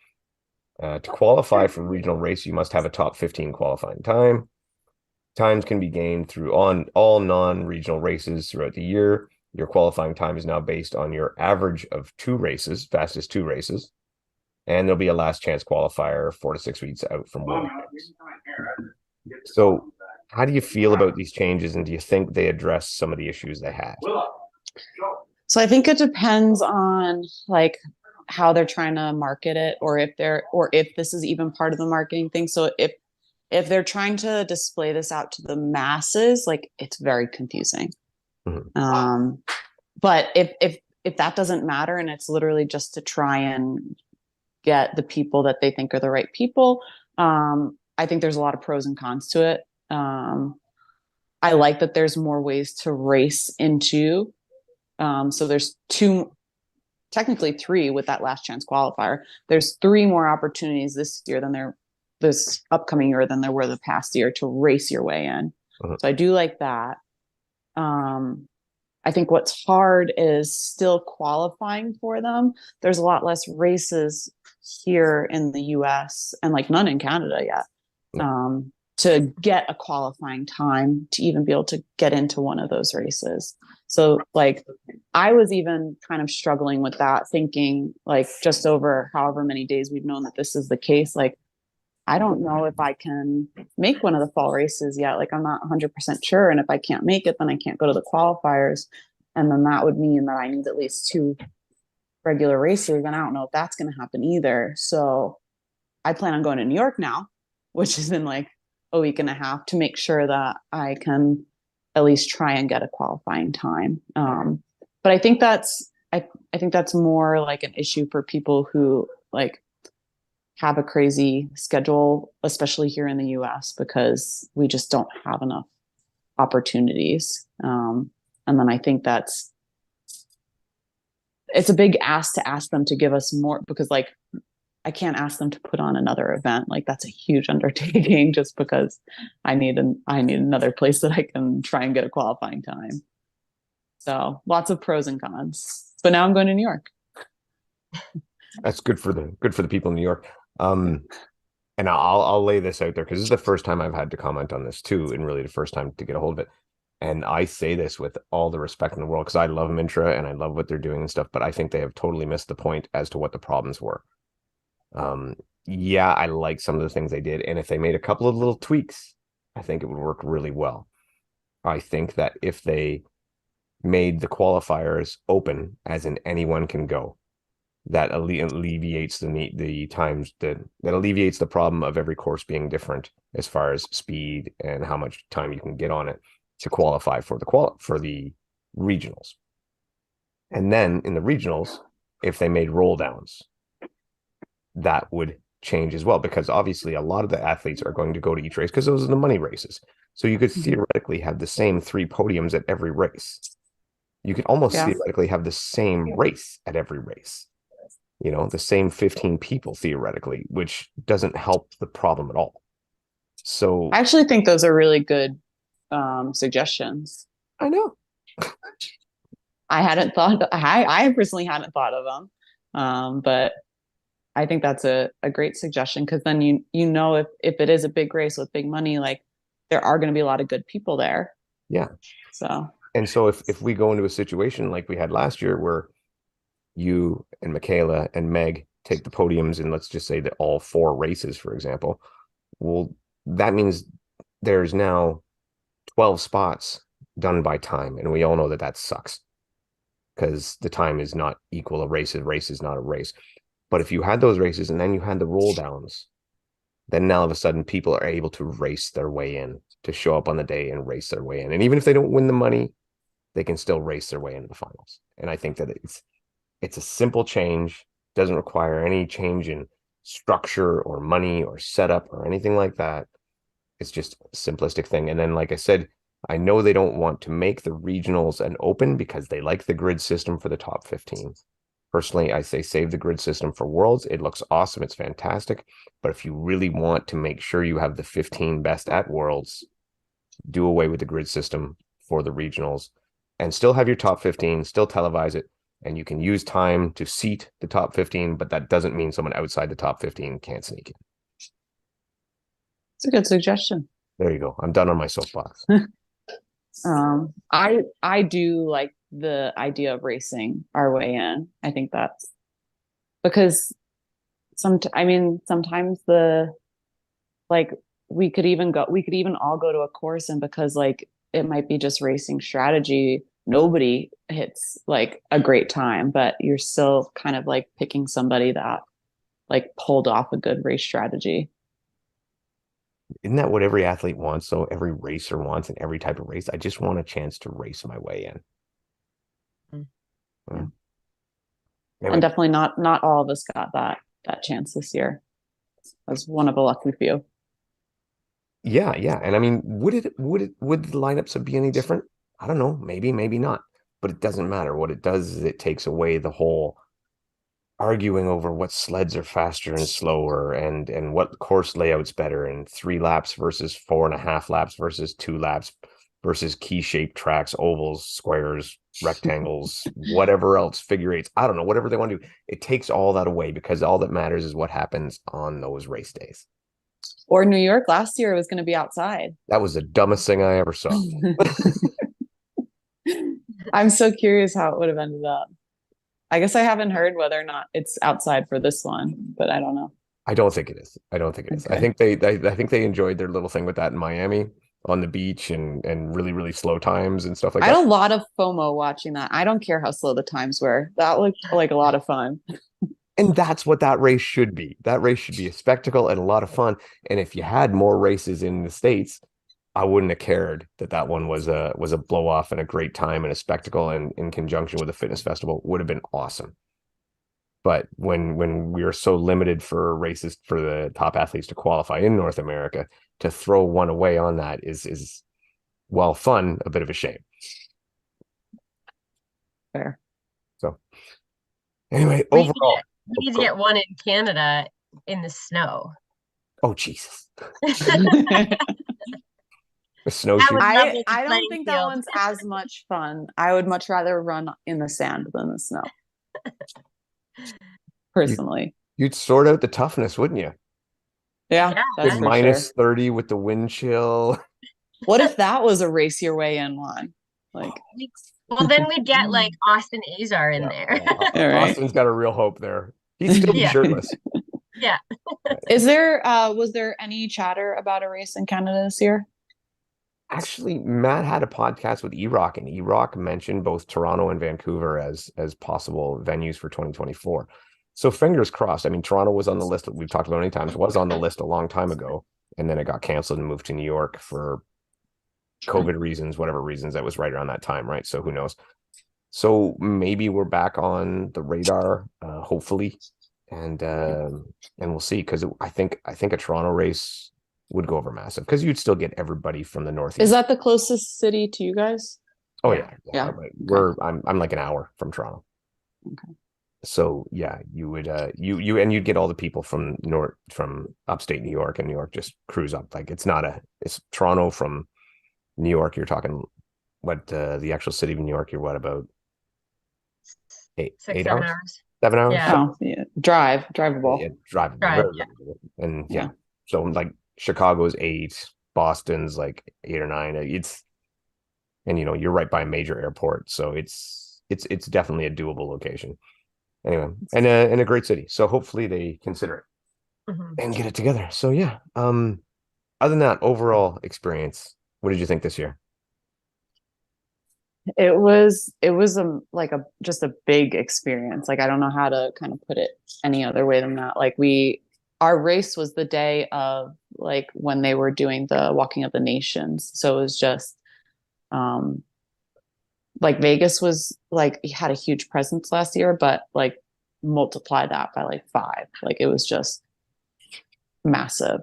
To qualify for regional race, you must have a top 15 qualifying time. Times can be gained through on all non-regional races throughout the year. Your qualifying time is now based on your average of 2 races, fastest 2 races. And there'll be a last chance qualifier 4 to 6 weeks out from World Champs. So how do you feel about these changes, and do you think they address some of the issues they had? So I think it depends on like how they're trying to market it, or if this is even part of the marketing thing. So if they're trying to display this out to the masses, like it's very confusing. Mm-hmm. But if that doesn't matter and it's literally just to try and get the people that they think are the right people, I think there's a lot of pros and cons to it. I like that there's more ways to race into. So there's 2, technically 3 with that last chance qualifier. There's 3 more opportunities this upcoming year than there were the past year to race your way in. Uh-huh. So I do like that. I think what's hard is still qualifying for them. There's a lot less races here in the US and like none in Canada yet. To get a qualifying time to even be able to get into one of those races. So like I was even kind of struggling with that, thinking like just over however many days we've known that this is the case, like I don't know if I can make one of the fall races yet. Like I'm not 100% sure. And if I can't make it, then I can't go to the qualifiers. And then that would mean that I need at least 2 regular races. And I don't know if that's going to happen either. So I plan on going to New York now, which is in like a week and a half, to make sure that I can at least try and get a qualifying time. But I think that's more like an issue for people who like have a crazy schedule, especially here in the US, because we just don't have enough opportunities. And then I think it's a big ask to ask them to give us more, because like I can't ask them to put on another event. Like that's a huge undertaking just because I need another place that I can try and get a qualifying time. So lots of pros and cons. But now I'm going to New York. That's good for the people in New York. And I'll lay this out there because this is the first time I've had to comment on this too, and really the first time to get a hold of it. And I say this with all the respect in the world because I love Mintra and I love what they're doing and stuff, but I think they have totally missed the point as to what the problems were. Yeah, I like some of the things they did, and if they made a couple of little tweaks, I think it would work really well. I think that if they made the qualifiers open, as in anyone can go, that alleviates the times that alleviates the problem of every course being different as far as speed and how much time you can get on it to qualify for the regionals. And then in the regionals, if they made roll downs, that would change as well, because obviously a lot of the athletes are going to go to each race because those are the money races. So you could theoretically have the same 3 podiums at every race. You could almost theoretically have the same race at every race. You know, the same 15 people theoretically, which doesn't help the problem at all. So I actually think those are really good suggestions. I know. I personally hadn't thought of them. But I think that's a great suggestion, because then you know if it is a big race with big money, like there are going to be a lot of good people there. Yeah. So And so if we go into a situation like we had last year where you and Michaela and Meg take the podiums and let's just say that all 4 races, for example, well, that means there's now 12 spots done by time. And we all know that that sucks because the time is not equal. A race is not a race. But if you had those races and then you had the roll downs, then now all of a sudden people are able to race their way in, to show up on the day and race their way in. And even if they don't win the money, they can still race their way into the finals. And I think that it's a simple change, doesn't require any change in structure or money or setup or anything like that. It's just a simplistic thing. And then, like I said, I know they don't want to make the regionals an open because they like the grid system for the top 15. Personally, I say save the grid system for Worlds. It looks awesome. It's fantastic. But if you really want to make sure you have the 15 best at Worlds, do away with the grid system for the regionals and still have your top 15, still televise it. And you can use time to seat the top 15, but that doesn't mean someone outside the top 15 can't sneak in. It's a good suggestion. There you go. I'm done on my soapbox. I do like the idea of racing our way in. I think that's because sometimes we could even all go to a course, and because like it might be just racing strategy, nobody hits like a great time, but you're still kind of like picking somebody that like pulled off a good race strategy. Isn't that what every athlete wants? So every racer wants in every type of race. I just want a chance to race my way in. Yeah. Anyway. And definitely not all of us got that chance this year. I was one of a lucky few. Yeah. And I mean, would the lineups be any different? I don't know. Maybe not. But it doesn't matter. What it does is it takes away the whole arguing over what sleds are faster and slower and what course layout's better and 3 laps versus 4.5 laps versus 2 laps versus key-shaped tracks, ovals, squares, rectangles, whatever else, figure eights. I don't know, whatever they want to do. It takes all that away because all that matters is what happens on those race days. Or New York last year, it was going to be outside. That was the dumbest thing I ever saw. I'm so curious how it would have ended up. I guess I haven't heard whether or not it's outside for this one, but I don't know. I don't think it is. Okay. I think they enjoyed their little thing with that in Miami on the beach and really, really slow times and stuff like that. I had a lot of FOMO watching that. I don't care how slow the times were. That looked like a lot of fun. And that's what that race should be. That race should be a spectacle and a lot of fun. And if you had more races in the States, I wouldn't have cared that one was a blow off and a great time and a spectacle, and in conjunction with a fitness festival would have been awesome. But when we are so limited for races for the top athletes to qualify in North America, to throw one away on that is while fun, a bit of a shame. Fair. So anyway, overall, we need to get one in Canada in the snow. Oh Jesus. Snowshoe. I don't think that one's as much fun. I would much rather run in the sand than the snow. Personally. You'd sort out the toughness, wouldn't you? Yeah. That's for minus sure. 30 with the wind chill. What if that was a race your way in one? Like, well, then we'd get like Austin Azar in there. Yeah. Right. Austin's got a real hope there. He'd still be shirtless. Yeah. Was there any chatter about a race in Canada this year? Actually, Matt had a podcast with E-Rock, and E-Rock mentioned both Toronto and Vancouver as possible venues for 2024. So fingers crossed. I mean, Toronto was on the list that we've talked about many times, was on the list a long time ago, and then it got canceled and moved to New York for COVID reasons, whatever reasons. That was right around that time, right? So who knows? So maybe we're back on the radar, hopefully, and we'll see. Because I think a Toronto race would go over massive because you'd still get everybody from the northeast. Is that the closest city to you guys? Oh yeah. I'm like an hour from Toronto. Okay. So yeah, you would you'd get all the people from upstate New York, and New York just cruise up. Like it's Toronto from New York. You're talking what the actual city of New York. You're what about 8 hours? 7 hours? Yeah. Oh, yeah. Drivable. Yeah, drivable. Yeah. And yeah. So like Chicago's 8, Boston's like 8 or 9. and you're right by a major airport, so it's definitely a doable location. Anyway, and a great city. So hopefully they consider it and get it together. So yeah. Other than that, overall experience, what did you think this year? It was just a big experience. Like, I don't know how to kind of put it any other way than that. Like, our race was the day of, like, when they were doing the Walking of the Nations. So it was just like, Vegas was like, had a huge presence last year, but like multiply that by like 5. Like, it was just massive.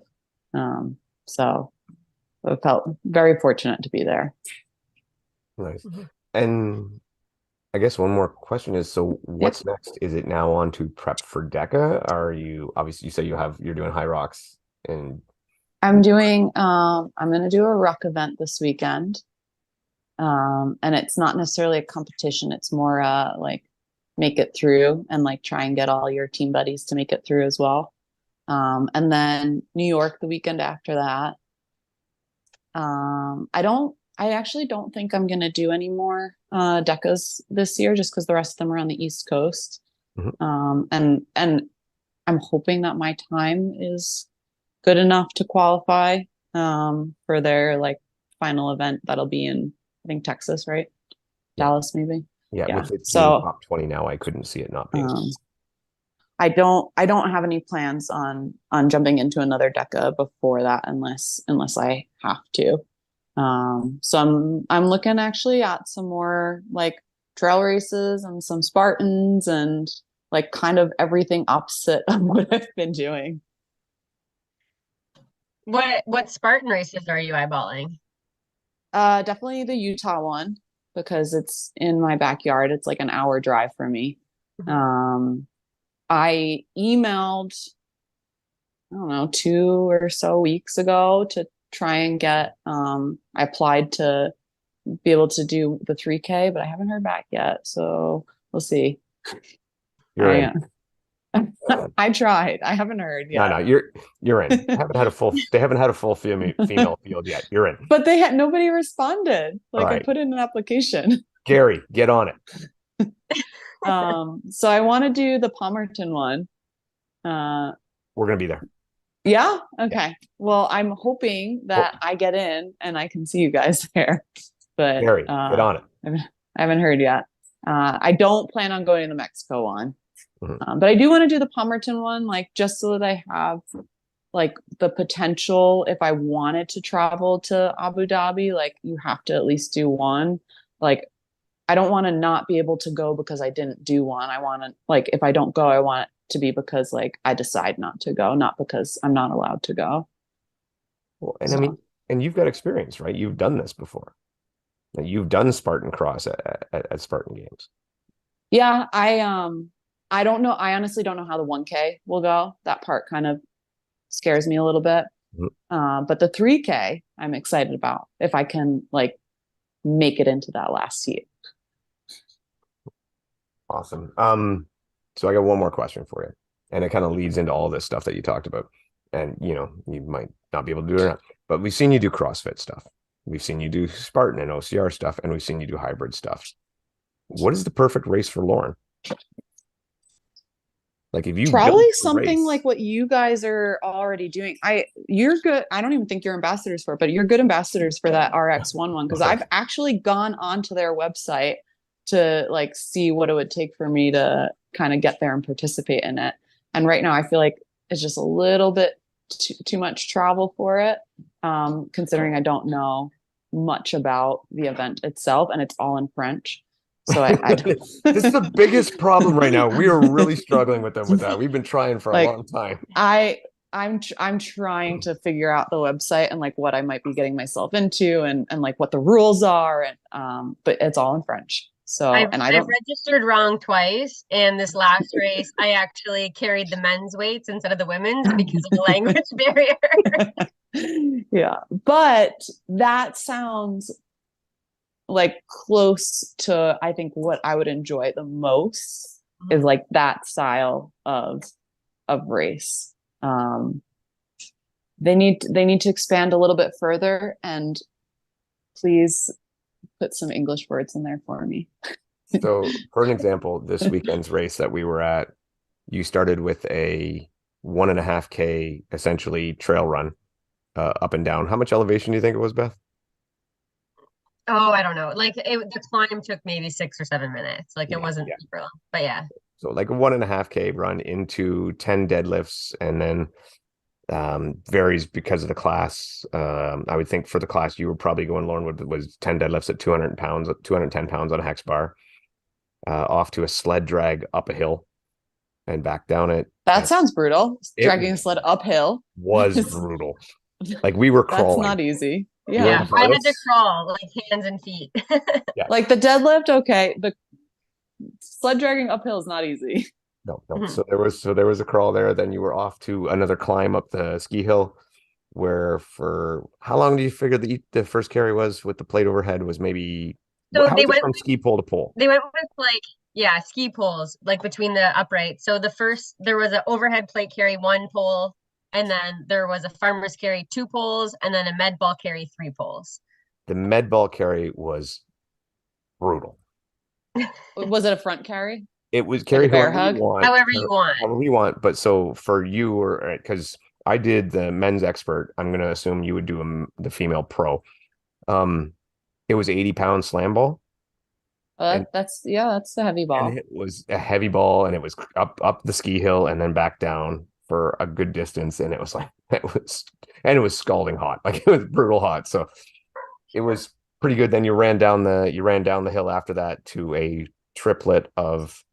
So I felt very fortunate to be there. Nice. And I guess one more question is, so what's next? Is it now on to prep for DECA? Are you, obviously you say you're doing Hyrox, and I'm going to do a ruck event this weekend. And it's not necessarily a competition. It's more like, make it through and like try and get all your team buddies to make it through as well. And then New York the weekend after that. I actually don't think I'm going to do any more DECAs this year, just because the rest of them are on the East Coast. And I'm hoping that my time is good enough to qualify for their like final event that'll be in, I think, Texas, right? Dallas, maybe. Yeah, Yeah. with it being So top 20 now, I couldn't see it not being. I don't have any plans on jumping into another DECA before that, unless I have to. So I'm looking actually at some more like trail races and some Spartans and like kind of everything opposite of what I've been doing. What Spartan races are you eyeballing? Definitely the Utah one, because it's in my backyard. It's like an hour drive for me. I emailed, I don't know, 2 or so weeks ago to try and get, I applied to be able to do the 3K, but I haven't heard back yet. So we'll see. You're in. I tried. I haven't heard yet. No, you're in. They haven't had a full female field yet. You're in. But nobody responded. Like, I put in an application. Gary, get on it. So I want to do the Palmerton one. We're gonna be there. Yeah. Okay. Yeah. Well, I'm hoping that I get in and I can see you guys there. But Gary, get on it. I haven't heard yet. I don't plan on going to the Mexico one. But I do want to do the Palmerton one, like, just so that I have like the potential, if I wanted to travel to Abu Dhabi, like, you have to at least do one. Like, I don't want to not be able to go because I didn't do one. I want to, like, if I don't go, I want it to be because like I decide not to go, not because I'm not allowed to go. Well, and so, I mean, and you've got experience, right? You've done this before. You've done Spartan Cross at Spartan Games. Yeah, I don't know. I honestly don't know how the 1K will go. That part kind of scares me a little bit. But the 3K, I'm excited about, if I can like make it into that last heat. Awesome. So I got one more question for you, and it kind of leads into all this stuff that you talked about. And you might not be able to do it or not, but we've seen you do CrossFit stuff. We've seen you do Spartan and OCR stuff, and we've seen you do hybrid stuff. What is the perfect race for Lauren? Like, if you probably something like what you guys are already doing. You're good. I don't even think you're ambassadors for it, but you're good ambassadors for that RX1 one, because I've actually gone onto their website to like see what it would take for me to kind of get there and participate in it. And right now I feel like it's just a little bit too much travel for it, considering I don't know much about the event itself, and it's all in French. So I don't. This is the biggest problem right now. We are really struggling with that. We've been trying for a long time. I'm trying to figure out the website and like what I might be getting myself into, and like what the rules are, and but it's all in French. So I've registered wrong twice, and this last race I actually carried the men's weights instead of the women's because of the language barrier. Yeah, but that sounds like close to, I think, what I would enjoy the most is like that style of race. They need to expand a little bit further, and please put some English words in there for me. So for an example, this weekend's race that we were at, you started with a 1.5K essentially trail run up and down. How much elevation do you think it was, Beth? Oh, I don't know. Like the climb took maybe 6 or 7 minutes. Like it Yeah, wasn't yeah. super long, but yeah. So like a 1.5K run into 10 deadlifts, and then varies because of the class. I would think for the class you were probably going, Lauren, was 10 deadlifts at 200 pounds, 210 pounds on a hex bar, off to a sled drag up a hill and back down it. That sounds brutal. Dragging a It sled uphill was brutal. Like we were that's crawling. not easy. You weren't Yeah, Yeah. a part I of had to this? crawl like hands and feet. Yeah. Like the deadlift, okay. The sled dragging uphill is not easy. No, no. Mhm. So there was a crawl there. Then you were off to another climb up the ski hill, where for how long do you figure the first carry was with the plate overhead was maybe So how was it from ski pole to pole? they went with like yeah, ski poles like between the uprights. So there was an overhead plate carry 1 pole, and then there was a farmer's carry 2 poles, and then a med ball carry 3 poles. The med ball carry was brutal. Was it a front carry? It was Like carry a bear whoever you hug? want, However you want. however you want. But so for you, or because I did the men's expert, I'm gonna assume you would do the female pro. Um, it was 80 pound slam ball, and That's yeah, that's a heavy ball. it was a heavy ball, and it was up the ski hill and then back down for a good distance, and it was like it was scalding hot, like it was brutal hot. So it was pretty good. Then you ran down the hill after that to a triplet of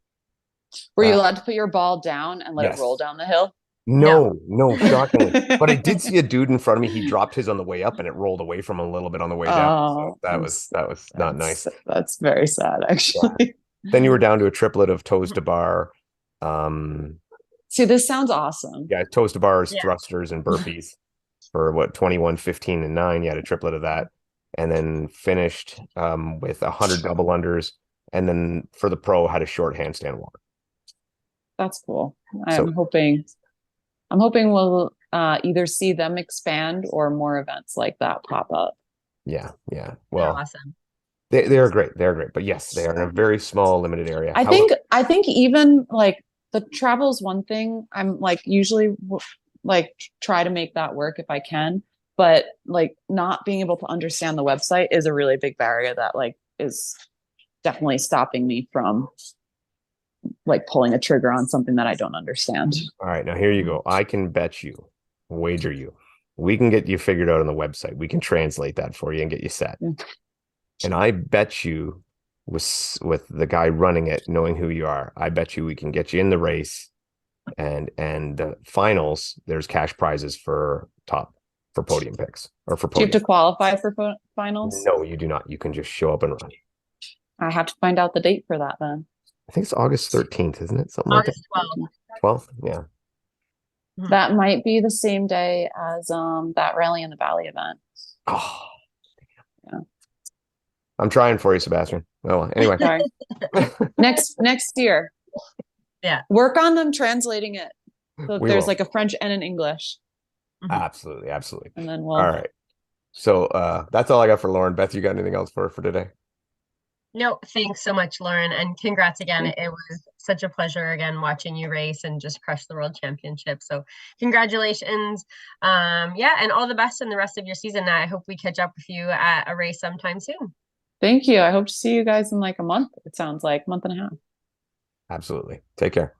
Were you allowed to put your ball down and let it roll yes. down the hill? No, no, shockingly. But I did see a dude in front of me. He dropped his on the way up and it rolled away from him a little bit on the way down. So Oh, that was not nice. That's very sad, Yeah. actually. Then you were down to a triplet of toes to bar. Um, See, this sounds awesome. yeah, toes to bars, Yeah. thrusters, and burpees for what 21, 15, and 9. You had a triplet of that. And then finished with 100 double unders. And then for the pro, had a short handstand walk. That's cool. So I'm hoping we'll either see them expand or more events like that pop up. yeah. They're Well, awesome. they are great. They're great. But yes, they are in a very small, limited area. I think even like the travel is one thing. I'm like usually like try to make that work if I can, but like not being able to understand the website is a really big barrier that like is definitely stopping me from like pulling a trigger on something that I don't understand. All right, now here you go. I can bet you, wager you, we can get you figured out on the website. We can translate that for you and get you set. Yeah. And I bet you, with the guy running it, knowing who you are, I bet you we can get you in the race, and the finals. There's cash prizes for podium picks or for Do you have podium. to qualify for finals? No, you do not. You can just show up and run. I have to find out the date for that then. I think it's August 13th, isn't it? Something like that. August 12th. 12th? Yeah. That might be the same day as that Rally in the Valley event. Oh, Yeah. I'm trying for you, Sebastian. Oh, well, anyway. Sorry. next year. Yeah. Work on them translating it. So We there's will. like a French and an English. Absolutely, absolutely. And then All right. So that's all I got for Lauren. Beth, you got anything else for today? No, thanks so much, Lauren, and congrats again. It was such a pleasure again watching you race and just crush the world championship. So congratulations. Yeah, and all the best in the rest of your season. I hope we catch up with you at a race sometime soon. Thank you. I hope to see you guys in like a month. It sounds like month and a half. Absolutely. Take care.